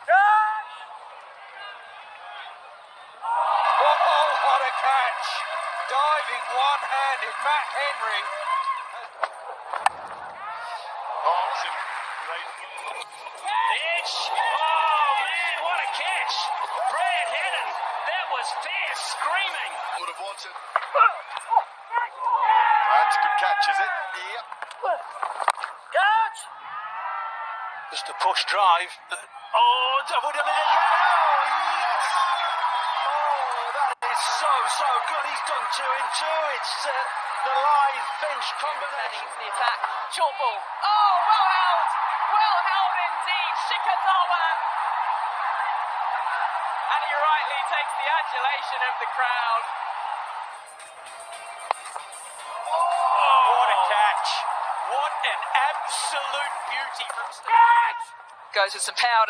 Oh, what a catch! Diving one-handed, Matt Henry. Edge. Oh, man, what a catch. Brad Hannon. That was fair screaming. Would have wanted. That's a good catch, is it? Yep. Catch! Just a push drive. Oh, double done it again. Oh, yes! Oh, that is so good. He's done 2 in 2. It's the live bench combination. The attack. Short ball. Oh, well held. Well held indeed. Shikatawan. And he rightly takes the adulation of the crowd. What a catch. What an absolute beauty from Steve. Goes with some power.